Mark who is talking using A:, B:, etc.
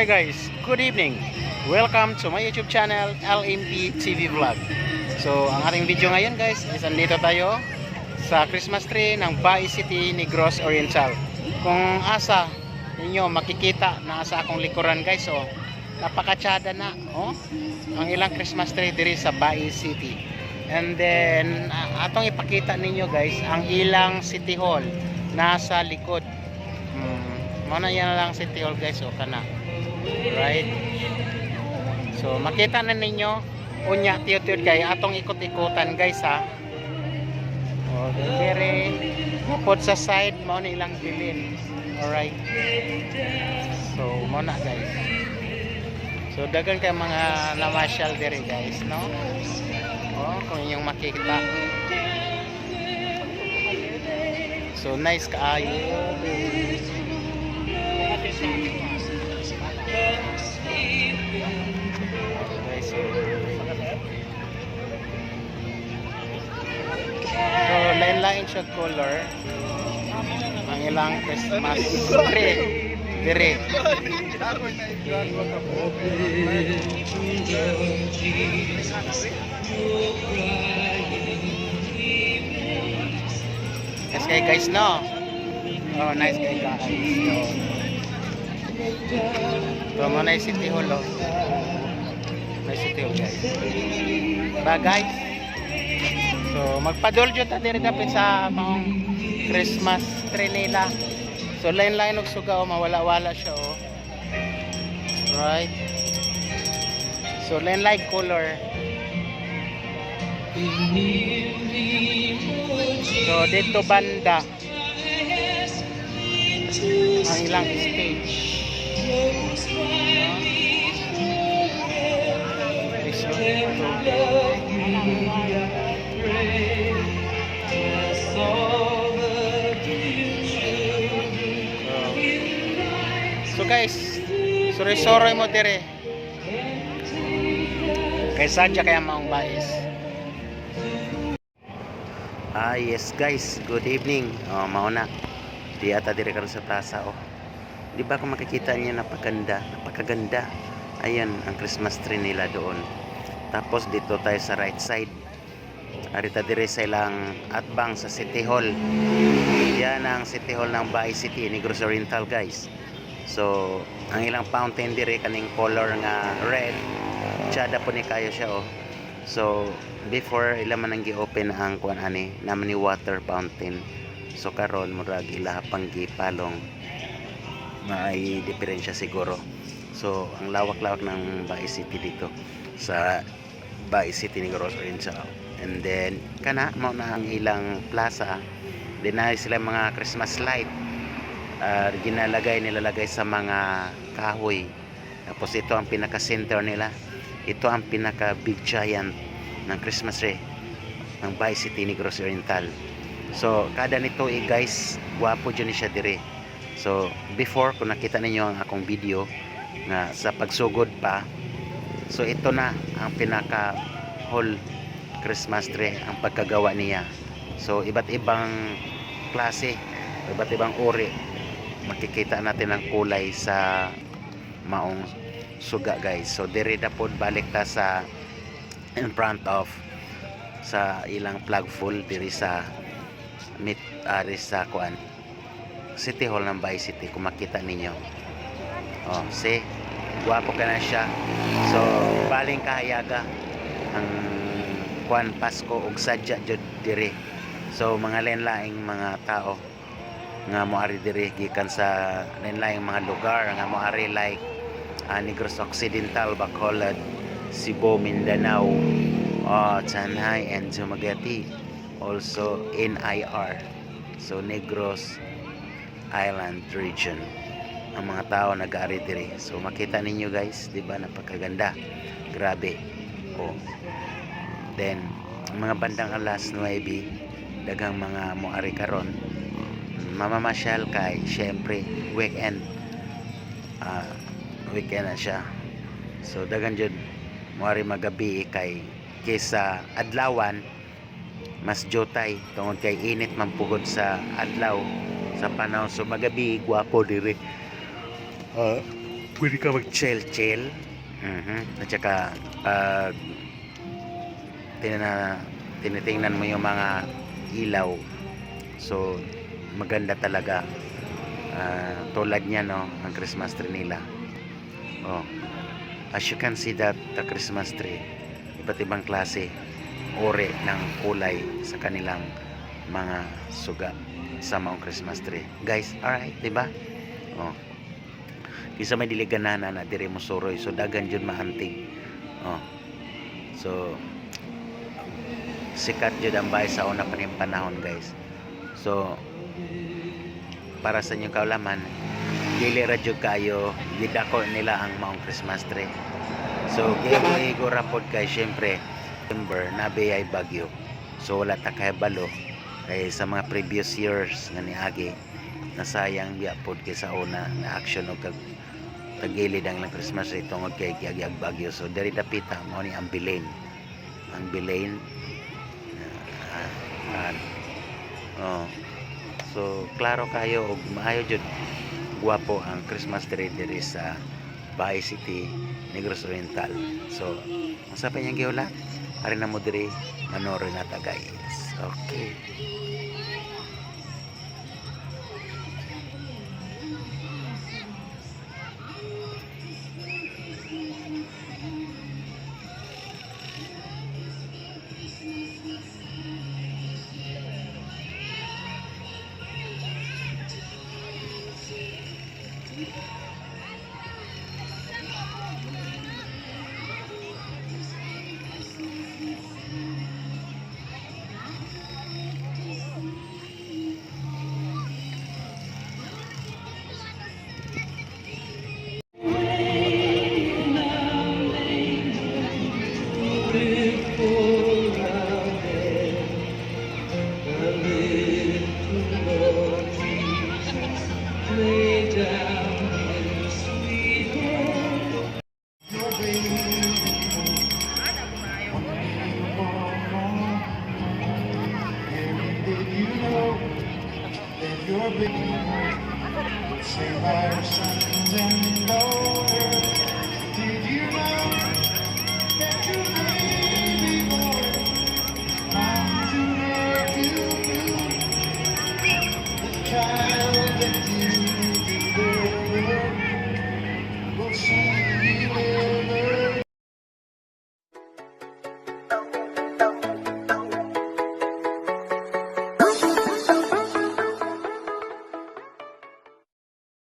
A: Hi guys, good evening. Welcome to my YouTube channel, LMP TV Vlog. So, ang ating video ngayon guys is andito tayo sa Christmas tree ng Bai City, Negros Oriental. Kung asa ninyo makikita na sa akong likuran guys, oh, napakatsada na, oh, ang ilang Christmas tree diri sa Bai City. And then, atong ipakita ninyo guys, ang ilang City Hall nasa likod. Muna yan lang City Hall guys, o kana. Right? So, makita na ninyo unya, tiyot-tiyot kay atong ikot-ikutan guys ha. O, dire put sa side, mauna ilang bilin. Alright? So, muna guys. So, dagan kay mga namasyal dire guys, no? O, kung inyong makikita. So, nice kaayo. So, lain-lain siya color ang ilang Christmas tree dire. Yes kay guys, no? Oh, nice kay guys. So, muna yung City Hall, oh. May City Hall guys. Ba guys? So, magpaduljo ta diri dapat sa mga Christmas tree nila. So, lain-lain og suga, oh, mawala-wala siya, oh. Right? So, lain-lain color. So, dito banda ang ilang stage. So guys, suri-suri mo dire. Kay sadya kaya maong bais. Yes guys, good evening. Mauna. Di ata dire karon sa plaza, oh. Di ba kung makikita niyo napakaganda. Ayan ang Christmas tree nila doon. Tapos dito tayo sa right side. Arita dire sa ilang atbang sa City Hall. Yan ang City Hall ng Bai City, Negros Oriental guys. So, ang ilang fountain dire kaning color nga red. Tsada po ni kayo siya, oh. So, before ila man ang gi-open ang kuan ani naman ni water fountain. So karon murag ila pang gipalong. May diferensya siguro. So, ang lawak-lawak ng Bai City dito sa Bai City, Negros Oriental. And then, kana mao na ang ilang plaza. Dinay sila mga Christmas light. Nilalagay sa mga kahoy. Tapos ito ang pinaka-center nila. Ito ang pinaka-big giant ng Christmas tree ng Bai City, Negros Oriental. So, kada nito guys, guwapo dyan siya dire. So, before, kung nakita ninyo ang akong video na sa pagsugod pa, so ito na ang pinaka whole Christmas tree ang pagkagawa niya. So, iba't ibang klase, iba't ibang uri. Makikita natin ang kulay sa maong suga guys. So, dire na po balik ta sa in front of sa ilang flagpole diri sa sa kuan City Hall ng Bai City. Kung makita ninyo, oh, see, guwapo ka na siya. So, baling kahayaga ang kuan Pasko ug sadya jud dire. So, mga lain-laing mga tao nga moari dire gikan sa lain-laing mga lugar nga moari like Negros Occidental, Bacolod, Cebu, Mindanao, Tanay and Dumaguete. Also NIR, so Negros Island region ang mga tao nag-aari dire. So makita ninyo guys, di ba, napakaganda, grabe. Oh, then mga bandang alas 9 dagang mga moari karon mamamasyal kay syempre weekend na siya. So dagan jud moari magabi kay kaysa adlawan mas jotay tungod kay init man pugod sa adlaw sa panahon. So magabi gwapo diri. pwede ka mag-chill-chill. At saka, pag tinitingnan mo yung mga ilaw, so maganda talaga. Tulad niya, no, ang Christmas tree nila. Oh, as you can see that the Christmas tree, iba't ibang klase, uri ng kulay sa kanilang mga suga sa maong Christmas tree. Guys, alright, diba? Oh, isa may diliganan na dire mo suroy, so dagan jud maantig. Oh, so sikat jud ang bahay sa una pa ning panahon, guys. So para sa inyong kaulaman, dili ra jud kayo gidako nila ang maong Christmas tree. So gigo ra pod kay syempre December nabi ay bagyo, so wala ta kay balo kay sa mga previous years nga niagi nasayang biya pod kay sa una na action og tagilid ang ilang Christmas tree tungod kay giagi ang bagyo. So diri dapita mao ni ang bilin, oh, so klaro kayo og maayo jud guwapo ang Christmas tree diri sa Bahay City, Negros Oriental. So unsa pa niyang giwala ari na mo diri manoro na ta, guys. Okay.
B: You're big.